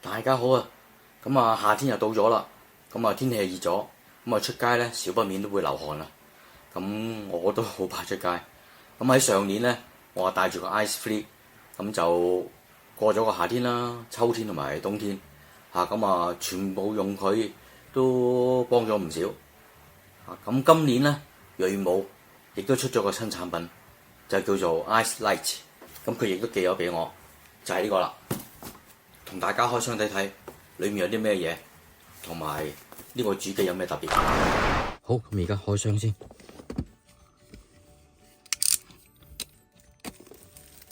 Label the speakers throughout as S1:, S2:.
S1: 大家好啊！咁啊，夏天又到咗啦，咁啊天氣又熱咗，咁啊出街咧少不免都會流汗啦。咁我都好怕出街。咁喺上年咧，我帶住個 Ice Free，咁就過咗個夏天啦、秋天同埋冬天嚇，咁啊全部用佢都幫咗唔少。咁今年咧，銳武亦都出咗個新產品，就叫做 Ice Light。咁佢亦都寄咗俾我，就係呢個啦。同大家開箱睇睇，裡面有啲咩嘢，同埋呢個主機有咩特別。好，咁而家開箱先。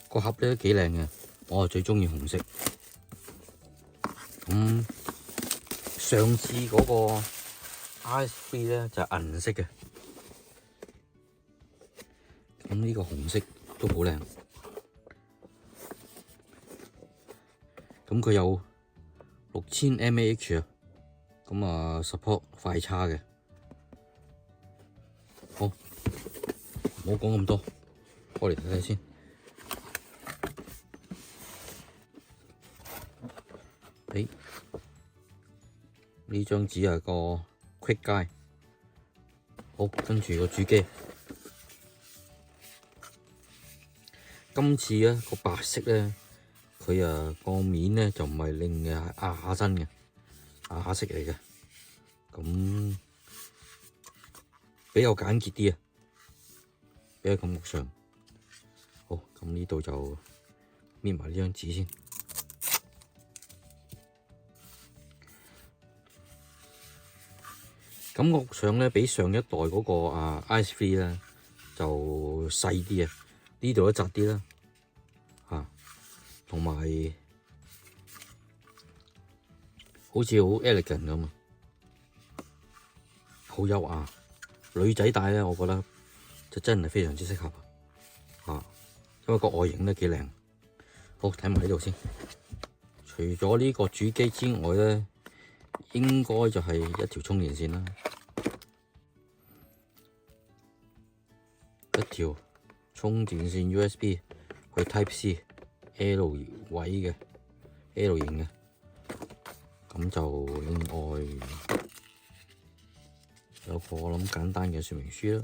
S1: 個盒咧都幾靚嘅，我最中意紅色。咁上次嗰個 Ice Free 咧就係銀色嘅，咁呢個紅色都好靚。咁佢有6000 mAh 啊，咁啊 support 快叉嘅。好，唔好講咁多，開嚟睇睇先。呢張紙係個 Quick Guide。好，跟住個主機。今次咧個白色咧。佢個面咧就唔係令嘅，係亞真嘅亞色嚟嘅，咁比較簡潔啲啊，比較感覺上好。咁呢度就搣埋呢張紙先。感覺上咧比上一代嗰個Ice Free 咧就細啲啊，呢度都窄啲啦。同埋好似好 elegant 咁啊，好優雅。女仔戴咧，我覺得就真係非常之適合啊，因為個外形都幾靚。好，睇埋呢度先。除咗呢個主機之外咧，應該就係一條充電線啦，一條充電線 USB 去 Type C。L 位嘅 L 型嘅，咁就另外有個我諗簡單嘅說明書啦。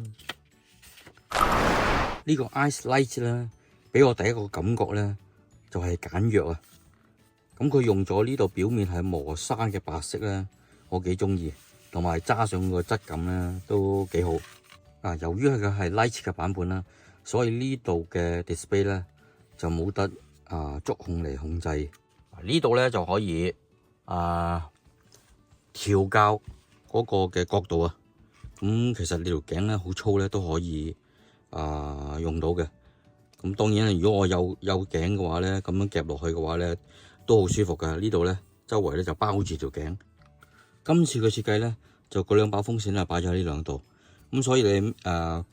S1: 呢個 Ice Light 咧，俾我第一個感覺咧就係簡約啊。咁佢用咗呢度表面係磨砂嘅白色咧，我幾中意，同埋揸上個質感咧都幾好。由於佢係 Light 嘅版本啦，所以呢度嘅 display 咧就冇得觸控嚟控制。呢度咧就可以調校嗰個嘅角度啊。咁其實你條頸咧好粗咧都可以用到嘅。咁當然如果我有頸嘅話咧，咁樣夾落去嘅話咧都好舒服㗎。呢度咧周圍咧就包住條頸。今次嘅設計咧就嗰兩把風扇啊擺咗喺呢兩度，咁所以你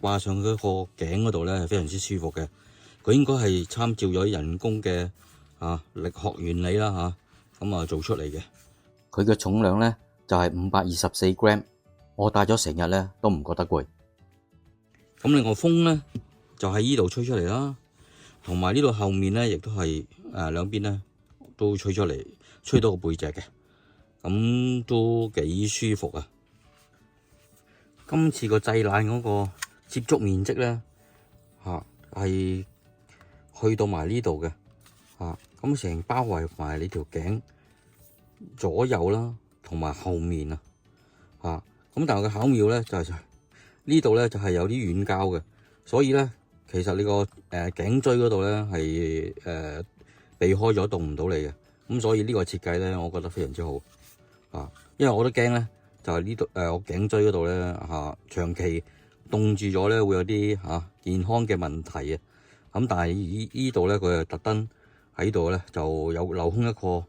S1: 掛上嗰個頸嗰度咧係非常之舒服嘅。佢應該係參照咗人工嘅力學原理啦咁做出嚟嘅。佢嘅重量咧就係524 gram，我戴咗成日咧都唔覺得攰。咁另外風咧就喺呢度吹出嚟啦，同埋呢度後面咧亦都係兩邊咧都吹出嚟，吹到個背脊嘅，咁都幾舒服啊。今次個製冷嗰個接觸面積咧係去到埋呢度嘅，咁成包圍埋你條頸左右啦，同埋後面咁但係佢巧妙咧就係呢度咧就係有啲軟膠嘅，所以咧其實你個頸椎嗰度咧係避開咗動唔到你嘅，咁所以呢個設計咧我覺得非常之好因為我都驚咧就係呢度我頸椎嗰度咧長期凍住咗咧會有啲健康嘅問題啊。咁但係呢度咧，佢係特登喺度咧就有留空一個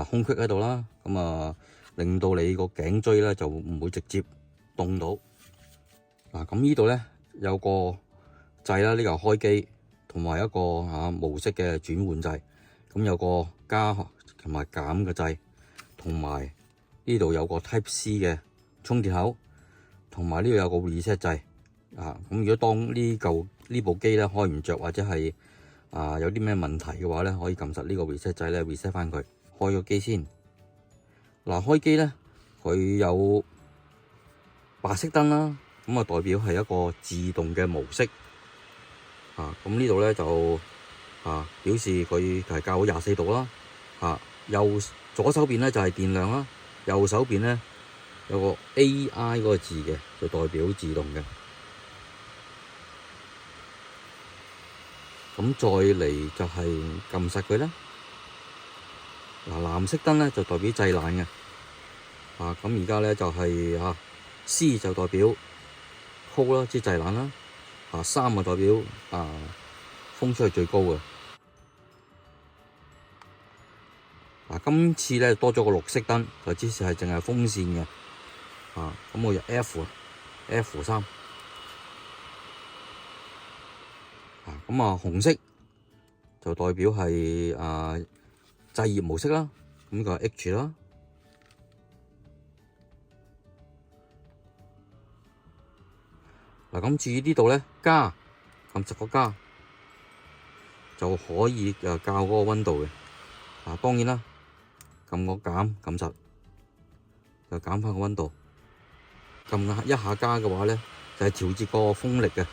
S1: 空隙喺度啦。咁令到你個頸椎咧就唔會直接凍到。咁呢度咧有個掣啦，呢個開機同埋一個模式嘅轉換掣。咁有個加同埋減嘅掣，同埋呢度有個 Type C 嘅充電口，同埋呢度有個 reset 掣。咁如果當呢部機咧開唔着或者係有啲咩問題嘅話咧，可以撳實呢個 reset 掣咧 reset 翻佢。開個機先。嗱，開機咧，佢有白色燈啦，咁啊代表係一個自動嘅模式。咁呢度咧就表示佢係校好24度啦。左手邊咧就係電量啦，右手邊咧有個 AI 嗰個字嘅，就代表自動嘅。咁再嚟就係撳實佢啦。藍色燈咧就代表製冷嘅。咁而家咧就係C 就代表 cold 啦，即係製冷啦。3就代表風速係最高嘅。今次咧多咗個綠色燈，就之前係淨係風扇嘅。咁我就 F3。紅色就代表係製熱模式啦，咁個 H 啦。咁至於呢度咧，加撳實個加就可以校嗰個溫度嘅。當然啦，撳個減撳實就減翻個溫度。撳一下加嘅話咧，就係調節個風力嘅。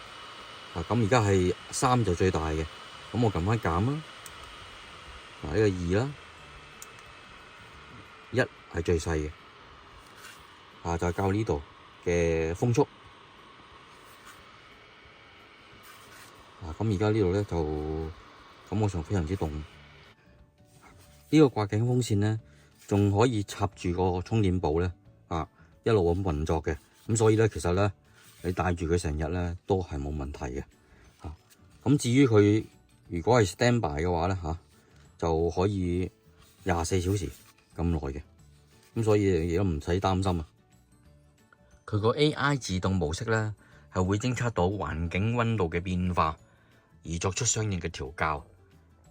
S1: 咁而家係3就最大嘅，咁我撳翻減啦。呢個2啦，1係最細嘅。就係校呢度嘅風速。咁而家呢度咧就感覺上非常之凍。呢個掛頸風扇咧，仲可以插住個充電寶咧，一路咁運作嘅。咁所以咧，其實咧，你帶住佢成日咧都係冇問題嘅。咁至於佢如果係 standby 嘅話咧，就可以24小時咁耐嘅。咁所以亦都唔使擔心啊。佢個 AI 自動模式咧係會偵測到環境溫度嘅變化，而作出相應嘅調校。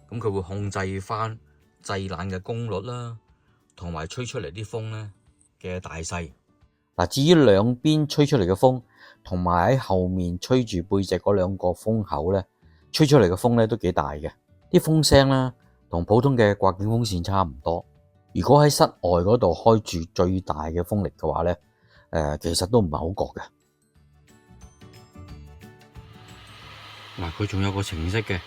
S1: 咁佢會控制翻製冷嘅功率啦，同埋吹出嚟啲風咧嘅大細。至於兩邊吹出嚟嘅風，同埋喺後面吹住背脊嗰兩個風口咧，吹出嚟嘅風咧都幾大嘅。啲風聲咧同普通嘅掛頸風扇差唔多。如果喺室外嗰度開住最大嘅風力嘅話咧，其實都唔係好覺嘅。佢仲有個程式嘅，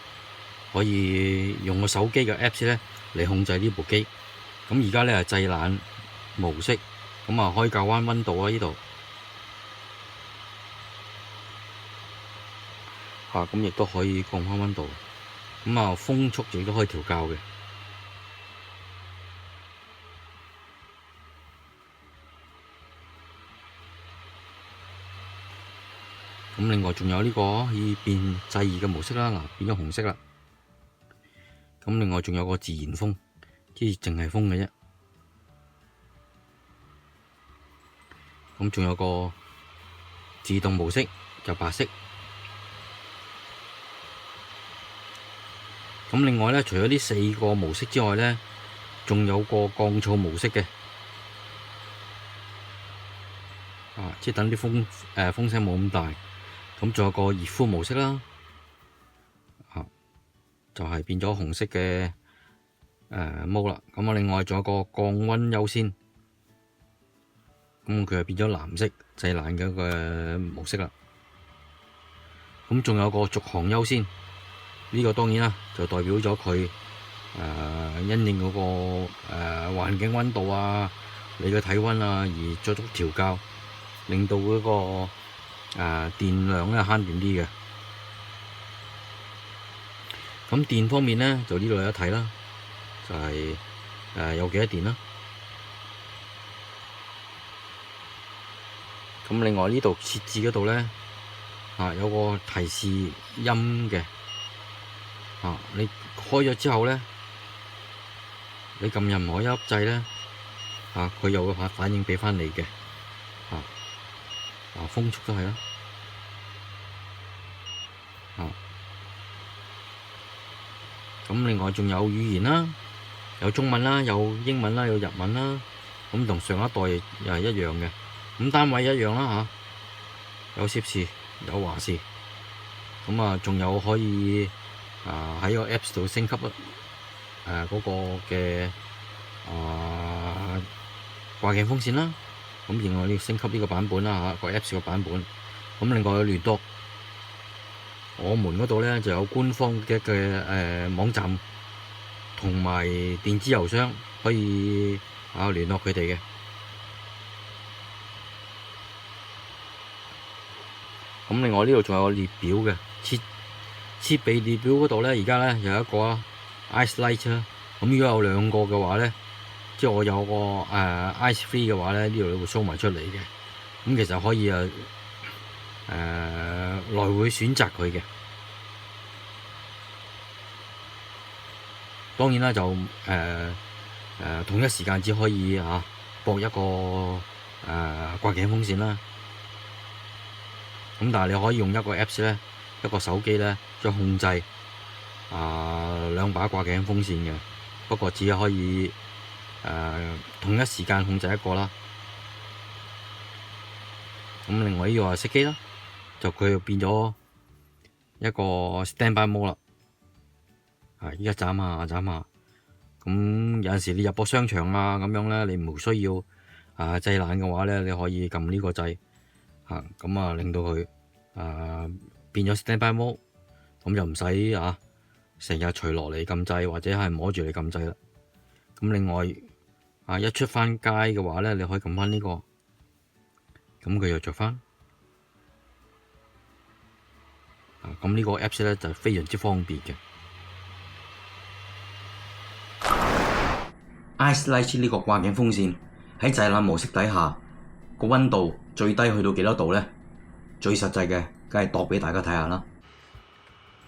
S1: 可以用個手機嘅 Apps 咧嚟控制呢部機。咁而家咧係製冷模式，咁可以校翻溫度啊呢度。咁亦都可以降翻溫度。咁風速亦都可以調校嘅。咁另外仲有呢個可以變製熱嘅模式啦，變咗紅色啦。咁另外仲有個自然風，即係淨係風嘅啫。咁仲有個自動模式就白色。咁另外咧，除咗呢4個模式之外咧，仲有個降噪模式嘅。即係等啲風聲冇咁大。咁仲有個熱敷模式啦，就係變咗紅色嘅毛啦。咁另外仲有個降溫優先，咁佢係變咗藍色製冷嘅一個模式啦。咁仲有個續航優先，呢個當然啦，就代表咗佢因應嗰個環境溫度啊、你嘅體溫啊而作出調校，令到嗰個電量咧慳電啲嘅。咁電方面咧，就呢度有得睇啦，就係有幾多電啦。咁另外呢度設置嗰度咧，有個提示音嘅。你開咗之後咧，你撳任何一粒掣咧，佢又會反應俾翻你嘅。風速都係啦。咁另外仲有語言啦，有中文啦，有英文啦，有日文啦。咁同上一代又係一樣嘅。咁單位一樣啦有攝氏，有華氏。咁仲有可以喺個 Apps 度升級嗰個嘅掛頸風扇啦。咁另外你要升級呢個版本啦嚇，個 Apps 個版本。咁另外有聯絡我們嗰度咧就有官方嘅網站同埋電子郵箱可以聯絡佢哋嘅。咁另外呢度仲有個列表嘅設備列表嗰度咧，而家咧有一個Ice Lite 啦。咁如果有兩個嘅話咧，即係我有個Ice Free 嘅話咧，呢度會 show 埋出嚟嘅。咁其實可以來回選擇佢嘅。當然啦，就同一時間只可以駁一個掛頸風扇啦。咁但係你可以用一個 Apps 咧，一個手機咧，再控制兩把掛頸風扇嘅。不過只可以同一時間控制一個啦。咁另外呢個係熄機啦，就佢變咗一個 standby mode 啦。依家眨下眨下，咁有陣時你入個商場咁樣咧，你唔需要製冷嘅話咧，你可以撳呢個掣咁令到佢變咗 standby mode，咁就唔使成日除落嚟撳掣，或者係摸住你撳掣啦。咁另外一出翻街嘅話咧，你可以撳翻呢個，咁佢又着翻。咁呢個 Apps 咧就非常之方便嘅。Ice Lite 呢個掛頸風扇喺製冷模式底下個溫度最低去到幾多度咧？最實際嘅，梗係度俾大家睇下啦。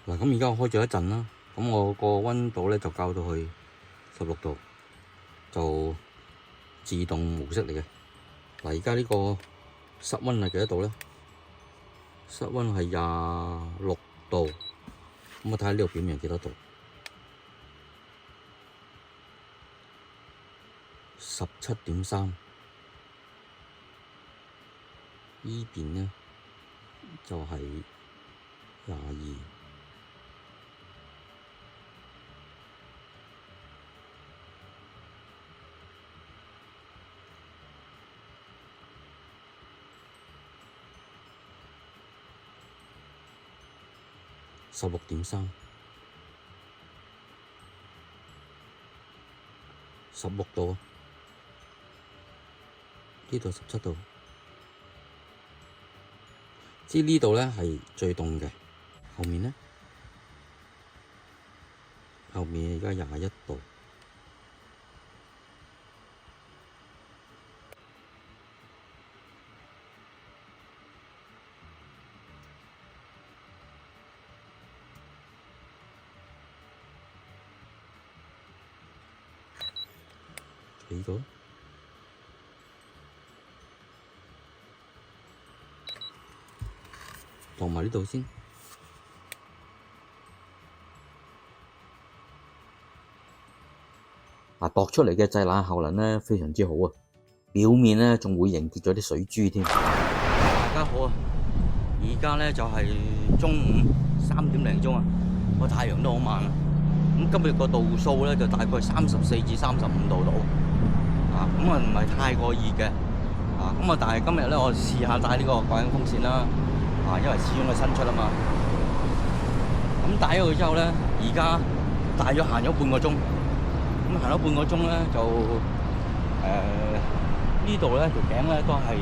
S1: 嗱，咁而家我開咗一陣啦，咁我個溫度咧就校到去16度，就自動模式嚟嘅。嗱，而家呢個室溫係幾多度咧？室溫係26度，咁我睇下呢度表面幾多度？17.3，依邊咧就係22。16.3， 16度，呢度17度，即係呢度咧係最凍嘅。後面咧，後面而家21度。幾個？放埋呢度先。度出嚟嘅製冷效能咧非常之好啊！表面咧仲會凝結咗啲水珠添。大家好啊！而家咧就係中午3點零鐘啊，個太陽都好猛啊！咁今日個度數咧就大概34至35度度。咁唔係太過熱嘅，但係今日咧我試下戴呢個掛頸風扇啦，因為始終係新出啊嘛。咁戴咗佢之後咧，而家大約行咗半個鐘，咁行咗半個鐘咧就呢度咧條頸咧都係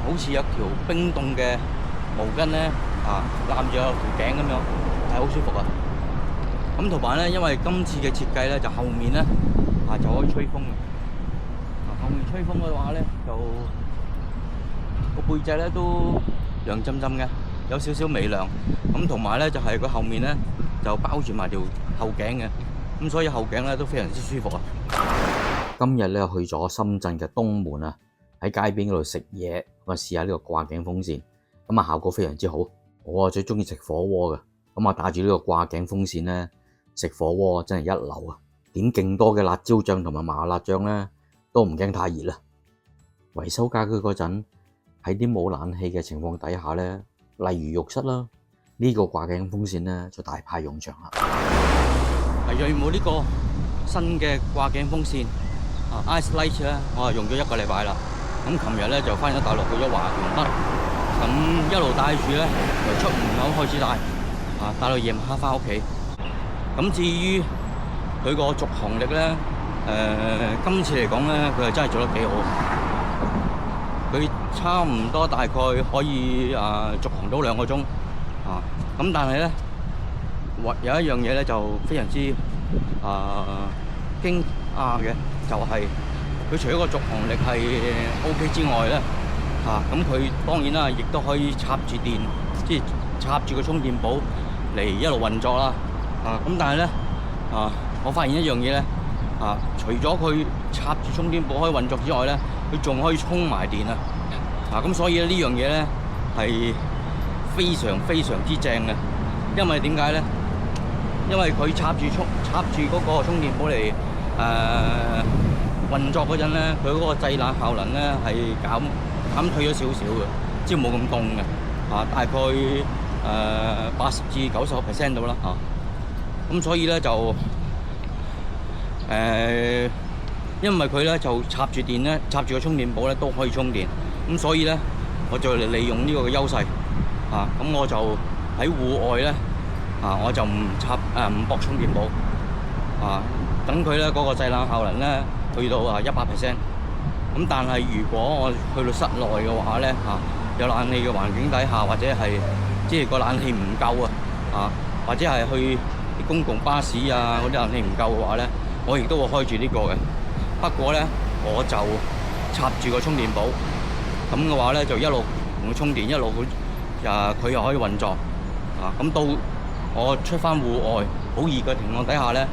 S1: 好似有條冰凍嘅毛巾咧攬住有條頸咁樣，係好舒服啊！咁同埋咧，因為今次嘅設計咧就後面咧就可以吹風嘅。後面吹風嘅話咧，就個背脊咧都涼浸浸嘅，有少少微涼。咁同埋咧就係佢後面咧就包住埋條後頸嘅，咁所以後頸咧都非常之舒服啊！今日咧去咗深圳嘅東門啊，喺街邊嗰度食嘢，咁試下呢個掛頸風扇，咁效果非常之好。我最中意食火鍋嘅，咁帶住呢個掛頸風扇咧食火鍋真係一流啊！點勁多嘅辣椒醬同埋麻辣醬咧，都唔驚太熱啦。維修家居嗰陣喺啲冇冷氣嘅情況底下咧，例如浴室啦，呢個掛頸風扇咧就大派用場啦。係有冇呢個新嘅掛頸風扇？ Ice Lite 咧，我係用咗1個禮拜啦。咁琴日咧就翻咗大陸去咗華強北，咁一路帶住咧，由出門口開始帶到夜晚黑翻屋企。咁至於佢個續航力咧，今次嚟講咧，佢係真係做得幾好。佢差唔多大概可以續航到2個鐘咁但係咧，有一樣嘢咧就非常之驚訝嘅，就係佢除咗個續航力係 OK 之外咧，咁佢當然啦，亦都可以插住電，即係插住個充電寶嚟一路運作啦。咁但係咧，我發現一樣嘢咧，除咗佢插住充電寶可以運作之外咧，佢仲可以充埋電咁所以呢樣嘢咧係非常非常之正嘅，因為點解咧？因為佢插住嗰個充電寶嚟運作嗰陣咧，佢嗰個製冷效能咧係減退咗少少嘅，即係冇咁凍嘅大概80至90% 到啦咁所以咧就因為佢咧就插住電咧，插住個充電寶咧都可以充電，咁所以咧我就利用呢個嘅優勢咁我就喺戶外咧我就唔駁充電寶等佢咧嗰個製冷效能咧去到100%。咁但係如果我去到室內嘅話咧有冷氣嘅環境底下，或者係即係個冷氣唔夠或者係去公共巴士嗰啲冷氣唔夠嘅話咧，我亦都會開住呢個嘅。不過咧，我就插住個充電寶，咁嘅話咧就一路同佢充電，一路佢又可以運作咁到我出翻戶外好熱嘅情況底下咧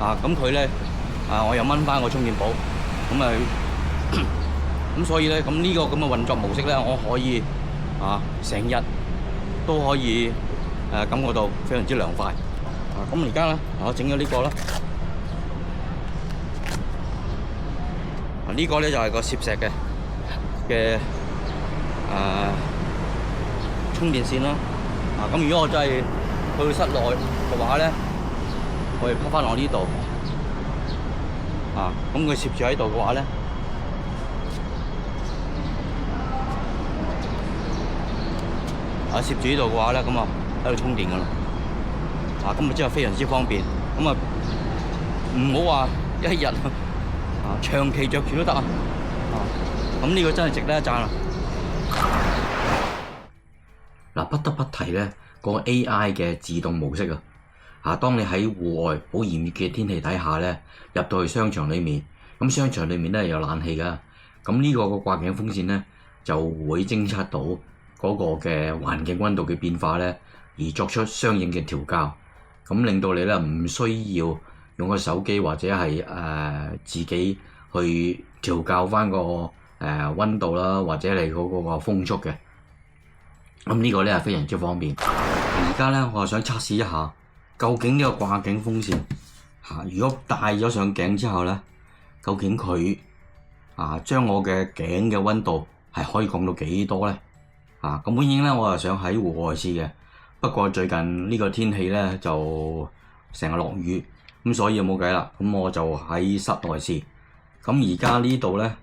S1: 咁佢咧我又掹翻個充電寶，咁所以咧咁呢個咁嘅運作模式咧，我可以成日都可以感覺到非常之涼快咁而家咧我整咗呢個啦。呢個咧就係個攝石嘅充電線啦。咁如果我真係去到室內嘅話咧，我哋拋翻落呢度咁佢攝住喺度嘅話咧，攝住呢度嘅話咧，咁喺度充電噶啦。咁真係非常之方便。咁唔好話一日長期着住都得咁呢個真係值得一讚不得不提咧，個 AI 嘅自動模式當你喺戶外好炎熱嘅天氣底下咧，入到去商場裏面，咁商場裏面咧有冷氣噶，咁呢個掛頸風扇咧就會偵測到嗰個嘅環境溫度嘅變化咧，而作出相應嘅調校，咁令到你咧唔需要用個手機或者係自己去調校翻個溫度啦，或者你嗰個風速嘅。咁呢個咧係非常之方便。而家咧我係想測試一下，究竟呢個掛頸風扇如果戴咗上頸之後咧，究竟佢將我嘅頸嘅溫度係可以降到幾多咧？咁本應咧我係想喺戶外試嘅，不過最近呢個天氣咧就成日落雨，咁所以冇計啦，咁我就喺室內試。咁而家呢度咧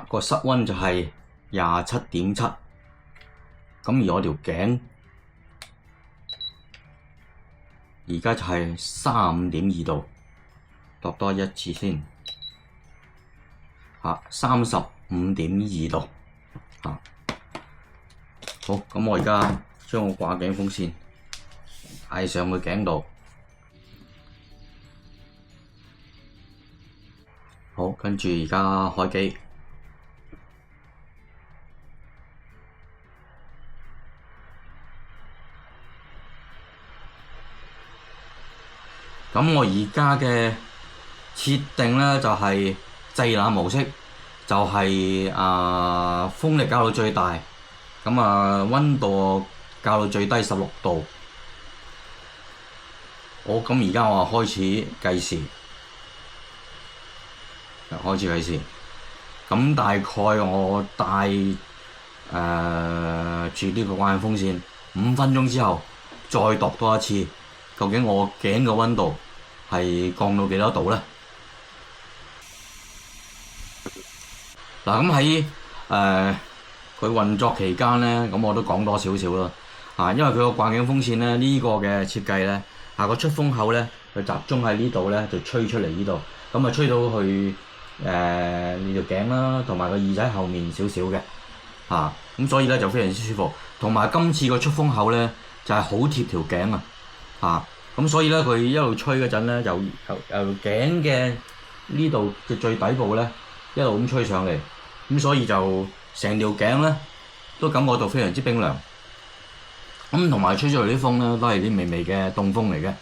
S1: 個室溫就係27.7，咁而我條頸而家就係35.2度，度多一次先35.2度好，咁我而家將個掛頸風扇戴上個頸度，好，跟住而家開機。咁我而家嘅設定咧就係製冷模式，就係風力校到最大，咁溫度校到最低16度。好，咁而家我開始計時，咁大概我戴住呢個掛頸風扇5分鐘之後，再度多一次，究竟我頸嘅溫度係降到幾多度咧？嗱，咁喺佢運作期間咧，咁我都講多少少啦。因為佢個掛頸風扇咧，呢個嘅設計咧，個出風口咧，佢集中喺呢度咧，就吹出嚟呢度，咁啊吹到去你條頸啦，同埋個耳仔後面少少嘅，咁所以咧就非常之舒服。同埋今次個出風口咧就係好貼條頸咁所以咧佢一路吹嗰陣咧，由頸嘅呢度嘅最底部咧一路咁吹上嚟，咁所以就成條頸咧都感覺到非常之冰涼。咁同埋吹出嚟啲風咧都係啲微微嘅凍風嚟嘅。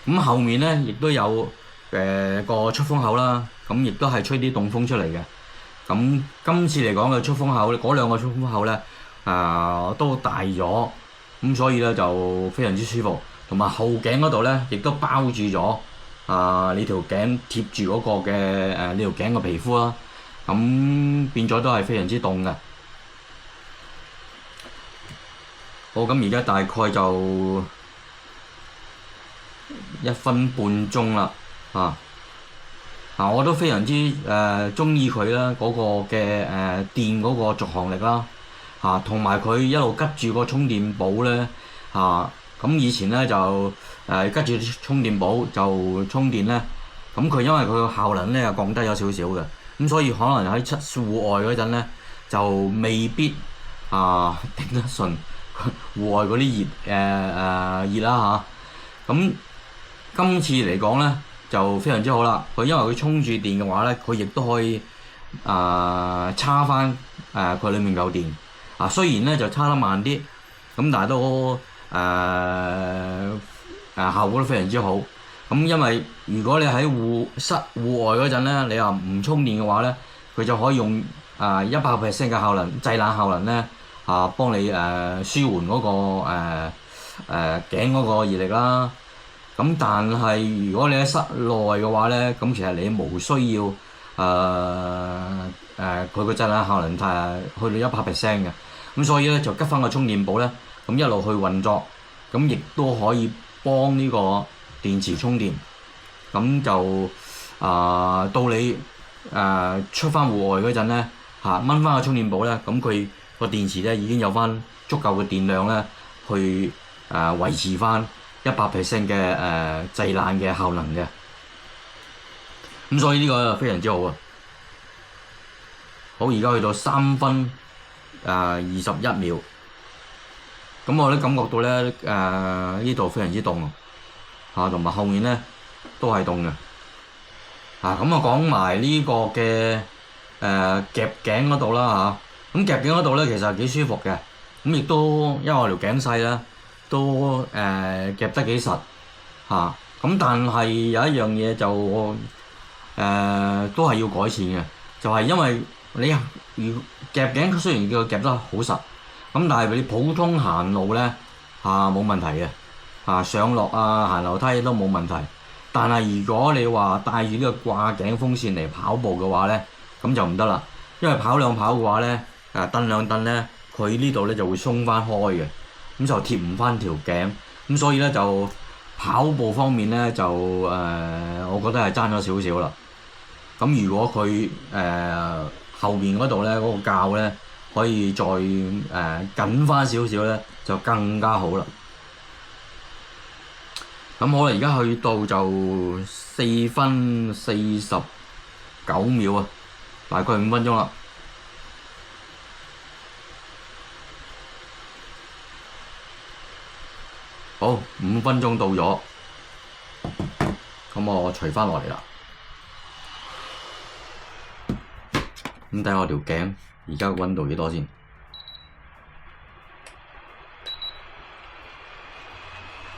S1: 咁後面咧亦都有個出風口啦，咁亦都係吹啲凍風出嚟嘅。咁今次嚟講嘅出風口，嗰兩個出風口咧都大咗，咁所以咧就非常之舒服。同埋後頸嗰度咧亦都包住咗你條頸貼住嗰個嘅你條頸嘅皮膚啦，咁變咗都係非常之凍嘅。好，咁而家大概就1分半鐘啦，我都非常之中意佢啦，嗰個嘅電嗰個續航力啦，同埋佢一路吉住個充電寶咧，咁以前咧就吉住充電寶就充電咧，咁佢因為佢個效能咧又降低咗少少嘅，咁所以可能喺戶外嗰陣咧就未必頂得順戶外嗰啲熱啦咁今次嚟講咧就非常之好啦，佢因為佢充住電嘅話咧，佢亦都可以叉翻佢裡面嚿電雖然咧就叉得慢啲，咁但係都效果都非常之好。咁因為如果你喺戶外嗰陣咧，你又唔充電嘅話咧，佢就可以用100% 嘅效能製冷效能咧幫你舒緩嗰個頸嗰個熱力啦。咁但係如果你喺室內嘅話咧，咁其實你冇需要佢個製冷效能去到100% 嘅，咁所以咧就吉翻個充電寶咧，咁一路去運作，咁亦都可以幫呢個電池充電。咁就到你出翻戶外嗰陣咧掹翻個充電寶咧，咁佢個電池咧已經有翻足夠嘅電量咧，去維持翻100% 嘅製冷嘅效能嘅。咁所以呢個非常之好好，而家去到3分21秒，咁我都感覺到咧呢度非常之凍同埋後面咧都係凍嘅咁講埋呢個嘅夾頸嗰度啦咁夾頸嗰度咧其實幾舒服嘅，咁亦都因為我條頸細啦，都夾得幾實咁但係有一樣嘢就都係要改善嘅，就係因為你夾頸雖然叫夾得好實，咁但係你普通行路咧冇問題嘅上落行樓梯都冇問題。但係如果你話帶住呢個掛頸風扇嚟跑步嘅話咧，咁就唔得啦，因為跑兩跑嘅話咧蹬兩蹬咧，佢呢度咧就會鬆翻開嘅，咁就貼唔翻條頸，咁所以咧就跑步方面咧就我覺得係爭咗少少啦。咁如果佢後面嗰度咧嗰個教咧可以再緊翻少少咧，就更加好啦。咁好啦，而家去到就4分49秒大概5分鐘啦。好，5分鐘到咗，咁我除翻落嚟啦。咁睇下我條頸而家個溫度幾多先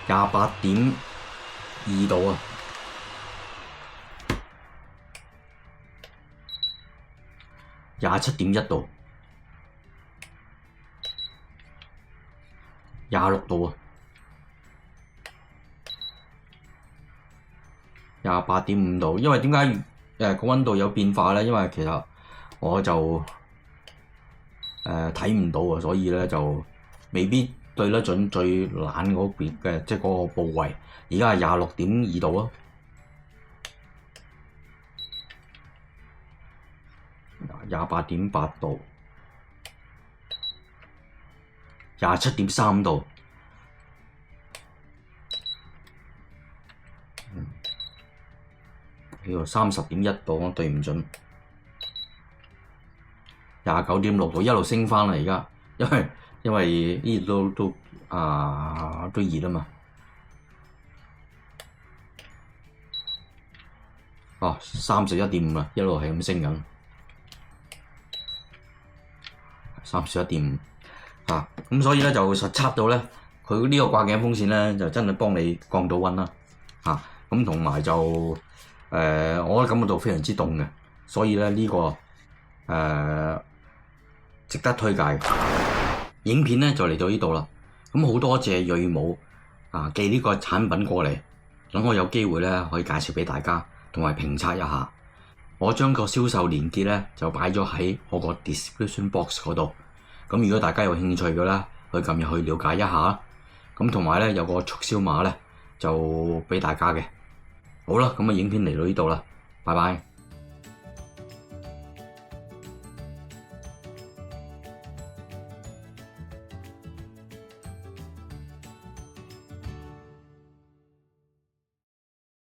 S1: ？28.2度27.1度26度28.5度。因為點解個溫度有變化咧？因為其實我就睇唔到所以咧就未必對得準最冷嗰邊嘅，即係嗰個部位。而家係26.2度28.8度、27.3度。呢度30.1度，我對唔準。29.6度，一路升翻啦而家，因為呢度都熱啊嘛。哦，31.5啦，一路係咁升緊。31.5啊，咁所以咧就實測到咧，佢呢個掛頸風扇咧就真係幫你降到溫啦。咁同埋就我感覺到非常之凍嘅，所以咧呢個值得推介。影片咧就嚟到呢度啦，咁好多謝銳武寄呢個產品過嚟，等我有機會咧可以介紹俾大家，同埋評測一下。我將個銷售連結咧就擺咗喺我個 description box 嗰度，咁如果大家有興趣嘅咧，可以撳入去了解一下。咁同埋咧有個促銷碼咧就俾大家嘅。好啦，咁影片嚟到呢度啦，拜拜。